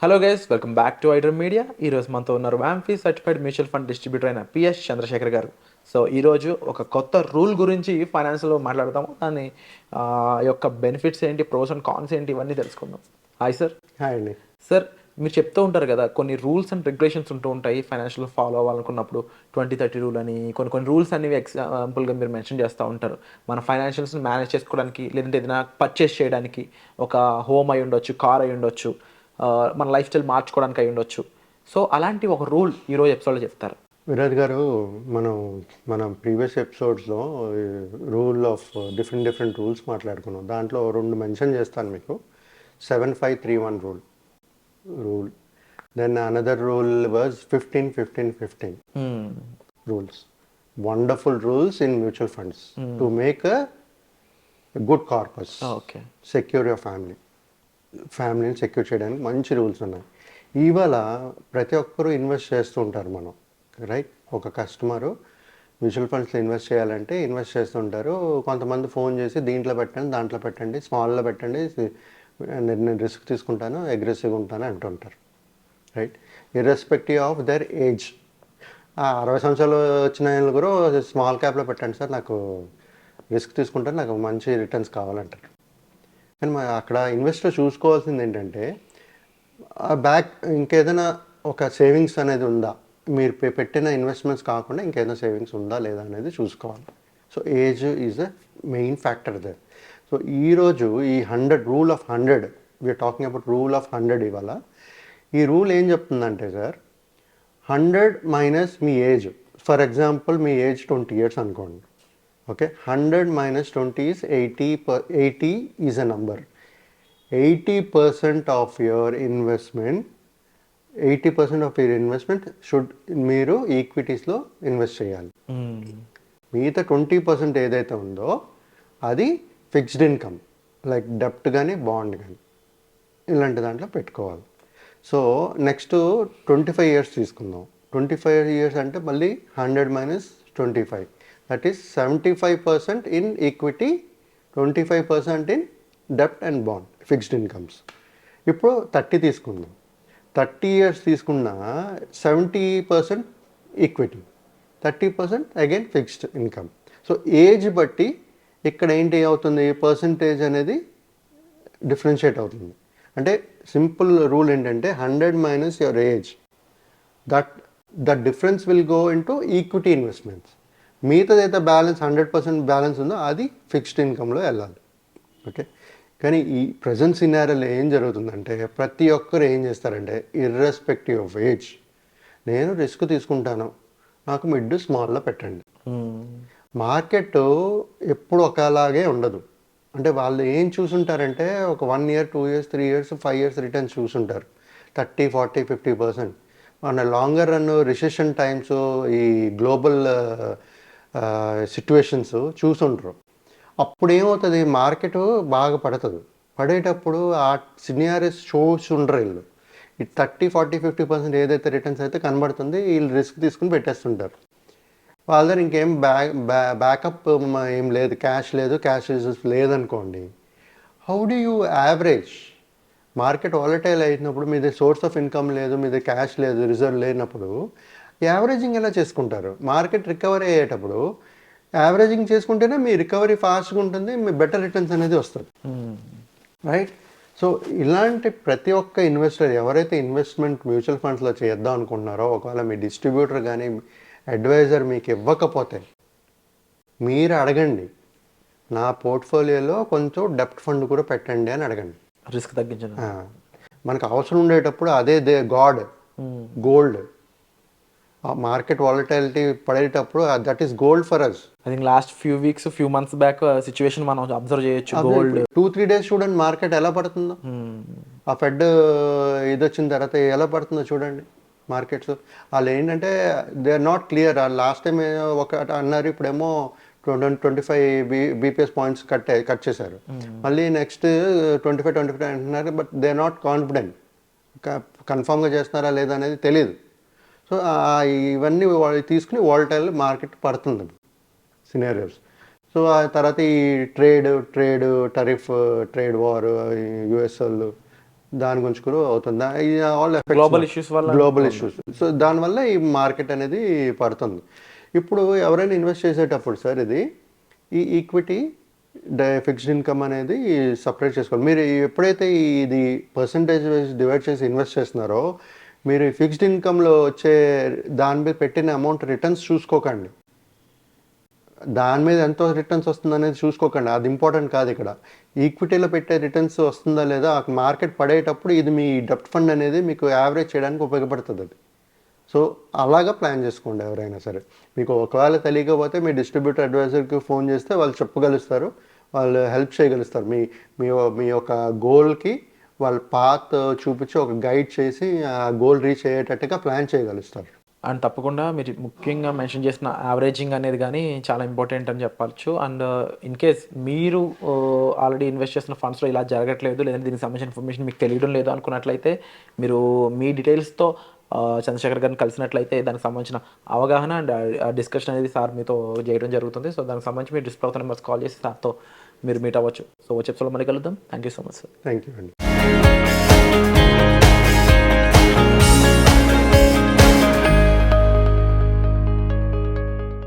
Hello guys, welcome back to iDream media. ఈరోజు మనతో ఉన్నారు వ్యాంఫీ సర్టిఫైడ్ మ్యూచువల్ ఫండ్ డిస్ట్రిబ్యూటర్ అయిన పిఎస్ చంద్రశేఖర్ గారు. సో ఈరోజు ఒక కొత్త రూల్ గురించి ఫైనాన్స్లో మాట్లాడతాము. దాని యొక్క బెనిఫిట్స్ ఏంటి, ప్రోస్ అండ్ కాన్స్ ఏంటి, ఇవన్నీ తెలుసుకుందాం. Hi sir. హాయ్ అండి. సార్, మీరు చెప్తూ ఉంటారు కదా, కొన్ని రూల్స్ అండ్ రెగ్యులేషన్స్ ఉంటూ ఉంటాయి ఫైనాన్షియల్ ఫాలో అవ్వాలనుకున్నప్పుడు. 2030 రూల్ అని కొన్ని రూల్స్ అనేవి ఎగ్జాంపుల్గా మీరు మెన్షన్ చేస్తూ ఉంటారు. మన ఫైనాన్షియల్స్ని మేనేజ్ చేసుకోవడానికి, లేదంటే ఏదైనా పర్చేస్ చేయడానికి, ఒక హోమ్ అయి ఉండొచ్చు, కార్ అయి ఉండొచ్చు, మన లైఫ్ స్టైల్ మార్చుకోవడానికి అయి ఉండొచ్చు. సో అలాంటి ఒక రూల్ ఈరోజు ఎపిసోడ్లో చెప్తారు. విరాజ్ గారు, మనం మన ప్రీవియస్ ఎపిసోడ్స్లో రూల్ ఆఫ్ డిఫరెంట్ రూల్స్ మాట్లాడుకున్నాం. దాంట్లో రెండు మెన్షన్ చేస్తాను మీకు. 7531 rule. Then another rule was 15-15-15 rules. Wonderful rules in mutual funds to make a good corpus, okay, secure your ఫ్యామిలీని సెక్యూర్ చేయడానికి మంచి రూల్స్ ఉన్నాయి. ఇవాళ ప్రతి ఒక్కరూ ఇన్వెస్ట్ చేస్తూ ఉంటారు. మనం రైట్, ఒక కస్టమరు మ్యూచువల్ ఫండ్స్లో ఇన్వెస్ట్ చేయాలంటే ఇన్వెస్ట్ చేస్తుంటారు. కొంతమంది ఫోన్ చేసి దీంట్లో పెట్టండి, దాంట్లో పెట్టండి, స్మాల్లో పెట్టండి, నేను రిస్క్ తీసుకుంటాను, అగ్రెసివ్గా ఉంటాను అంటుంటారు. Right, irrespective of their age. 60 సంవత్సరాలు వచ్చిన వాళ్ళు కూడా స్మాల్ క్యాప్లో పెట్టండి సార్, నాకు రిస్క్ తీసుకుంటాను, నాకు మంచి రిటర్న్స్ కావాలంటారు. కానీ అక్కడ ఇన్వెస్టర్ చూసుకోవాల్సింది ఏంటంటే, బ్యాక్ ఇంకేదైనా ఒక సేవింగ్స్ అనేది ఉందా, మీరు పెట్టిన ఇన్వెస్ట్మెంట్స్ కాకుండా ఇంకేదైనా సేవింగ్స్ ఉందా లేదా అనేది చూసుకోవాలి. So age is a main factor there. So ఈరోజు ఈ 100 rule of 100, we're talking about rule of 100. ఇవాళ ఈ రూల్ ఏం చెప్తుందంటే సార్, 100 మైనస్ మీ ఏజ్. ఫర్ ఎగ్జాంపుల్ మీ ఏజ్ 20 years అనుకోండి. Okay, 100 minus 20 is 80. 80 is a number. 80% of your investment, 80% of your investment should మీరు ఈక్విటీస్లో ఇన్వెస్ట్ చేయాలి. మిగతా 20% ఏదైతే ఉందో అది ఫిక్స్డ్ ఇన్కమ్, లైక్ డెప్ట్ కానీ బాండ్ కానీ ఇలాంటి దాంట్లో పెట్టుకోవాలి. సో నెక్స్ట్ 25 years తీసుకుందాం. 25 years అంటే మళ్ళీ 100 minus 25, that is 75% in equity, 25% in debt and bond, fixed incomes. ఇప్పుడు 30 తీసుకుందాం. 30 years తీసుకున్న 70% equity, 30% again fixed income. So age బట్టి ఇక్కడ ఏంటి అవుతుంది, పర్సంటేజ్ అనేది డిఫరెన్షియేట్ అవుతుంది. అంటే సింపుల్ రూల్ ఏంటంటే 100 minus your age, that difference will go into equity investments. మిగతాదైతే బ్యాలెన్స్ 100% బ్యాలెన్స్ ఉందో అది ఫిక్స్డ్ ఇన్కంలో వెళ్ళాలి. ఓకే, కానీ ఈ ప్రజెంట్ సినారియోలో ఏం జరుగుతుందంటే, ప్రతి ఒక్కరు ఏం చేస్తారంటే, ఇర్రెస్పెక్టివ్ ఆఫ్ ఏజ్, నేను రిస్క్ తీసుకుంటాను, నాకు మిడ్ స్మాల్లో పెట్టండి. మార్కెట్ ఎప్పుడు ఒకలాగే ఉండదు. అంటే వాళ్ళు ఏం చూసుంటారంటే, ఒక 1 year, 2 years, 3 years, 5 years returns చూసుంటారు. 30, 40, 50%. మన లాంగర్ రన్ రిసెషన్ టైమ్స్, ఈ గ్లోబల్ సిట్యువేషన్స్ చూసుంటారు. అప్పుడు ఏమవుతుంది, మార్కెట్ బాగా పడేటప్పుడు ఆ సినారియోస్ చూసుండ్రు వీళ్ళు. ఈ 30, 40, 50% ఏదైతే రిటర్న్స్ అయితే కనబడుతుంది, వీళ్ళు రిస్క్ తీసుకుని పెట్టేస్తుంటారు. వాళ్ళ దగ్గర ఇంకేం బ్యాకప్ ఏం లేదు, క్యాష్ రిజర్వ్స్ లేదనుకోండి. How do you average? Market volatile అయినప్పుడు మీద సోర్స్ ఆఫ్ ఇన్కమ్ లేదు, మీద క్యాష్ లేదు, రిజర్వ్ లేనప్పుడు యావరేజింగ్ ఎలా చేసుకుంటారు? మార్కెట్ రికవరీ అయ్యేటప్పుడు యావరేజింగ్ చేసుకుంటేనే మీ రికవరీ ఫాస్ట్గా ఉంటుంది, మీ బెటర్ రిటర్న్స్ అనేది వస్తుంది. రైట్. సో ఇలాంటి ప్రతి ఒక్క ఇన్వెస్టర్ ఎవరైతే ఇన్వెస్ట్మెంట్ మ్యూచువల్ ఫండ్స్లో చేద్దాం అనుకుంటున్నారో, ఒకవేళ మీ డిస్ట్రిబ్యూటర్ కానీ అడ్వైజర్ మీకు ఇవ్వకపోతే మీరు అడగండి, నా పోర్ట్ఫోలియోలో కొంచెం డెప్ట్ ఫండ్ కూడా పెట్టండి అని అడగండి. రిస్క్ తగ్గించండి. మనకు అవసరం ఉండేటప్పుడు అదే గోల్డ్. మార్కెట్ వాలటాలిటీ పడేటప్పుడు that is gold for us. I think last few months back situation మనం అబ్జర్వ్ చేయొచ్చు. గోల్డ్ 2-3 days చూడండి మార్కెట్ ఎలా పడుతుందో. ఆ ఫెడ్ ఇది వచ్చిన తర్వాత ఎలా పడుతుందో చూడండి మార్కెట్స్. వాళ్ళు ఏంటంటే they are not clear. Last time ఒక అన్నారు, ఇప్పుడేమో 25 BPS పాయింట్స్ కట్ చేశారు. మళ్ళీ నెక్స్ట్ 25 అంటున్నారు, but they are not confident. కన్ఫామ్గా చేస్తున్నారా లేదా అనేది తెలియదు. సో ఇవన్నీ తీసుకుని వాలటైల్ మార్కెట్ పడుతుంది సినారియోస్. సో ఆ తర్వాత ఈ trade tariff, trade war, US వాళ్ళు దాని గురించి కూడా అవుతుంది ఆల్ Global issues వల్ల గ్లోబల్ ఇష్యూస్. సో దానివల్ల ఈ మార్కెట్ అనేది పడుతుంది. ఇప్పుడు ఎవరైనా ఇన్వెస్ట్ చేసేటప్పుడు సార్ ఈ ఈక్విటీ ఫిక్స్డ్ ఇన్కమ్ అనేది సపరేట్ చేసుకోవాలి. మీరు ఎప్పుడైతే ఇది పర్సంటేజ్ వైజ్ డివైడ్ చేసి ఇన్వెస్ట్ చేస్తున్నారో మీరు ఈ ఫిక్స్డ్ ఇన్కమ్లో వచ్చే దాని మీద పెట్టిన అమౌంట్ రిటర్న్స్ చూసుకోకండి. దాని మీద ఎంత రిటర్న్స్ వస్తుంది అనేది చూసుకోకండి, అది ఇంపార్టెంట్ కాదు. ఇక్కడ ఈక్విటీలో పెట్టే రిటర్న్స్ వస్తుందా లేదా మార్కెట్ పడేటప్పుడు ఇది మీ డెప్ట్ ఫండ్ అనేది మీకు యావరేజ్ చేయడానికి ఉపయోగపడుతుంది అది. సో అలాగా ప్లాన్ చేసుకోండి ఎవరైనా సరే. మీకు ఒకవేళ తెలియకపోతే మీ డిస్ట్రిబ్యూటర్ అడ్వైజర్కి ఫోన్ చేస్తే వాళ్ళు చెప్పగలుగుతారు, వాళ్ళు హెల్ప్ చేయగలుగుతారు. మీ మీ మీ యొక్క గోల్కి వాళ్ళ పాత్ చూపించి ఒక గైడ్ చేసి ఆ గోల్ రీచ్ అయ్యేటట్టుగా ప్లాన్ చేయగలుగుతారు. అండ్ తప్పకుండా మీరు ముఖ్యంగా మెన్షన్ చేసిన యావరేజింగ్ అనేది కానీ చాలా ఇంపార్టెంట్ అని చెప్పచ్చు. అండ్ ఇన్ కేస్ మీరు ఆల్రెడీ ఇన్వెస్ట్ చేసిన ఫండ్స్లో ఇలా జరగట్లేదు, లేదంటే దీనికి సంబంధించిన ఇన్ఫర్మేషన్ మీకు తెలియడం లేదు అనుకున్నట్లయితే మీరు మీ డీటెయిల్స్తో చంద్రశేఖర్ గారిని కలిసినట్లయితే దానికి సంబంధించిన అవగాహన అండ్ డిస్కషన్ అనేది సార్ మీతో చేయడం జరుగుతుంది. సో దానికి సంబంధించి మీరు డిస్ప్లే అవుతున్న నెంబర్స్ కాల్ చేసి సార్తో మీరు మీట్ అవ్వచ్చు. సో వచ్చే ఎపిసోడ్లో మళ్ళీ కలుద్దాం. Thank you so much sir. Thank you అండి.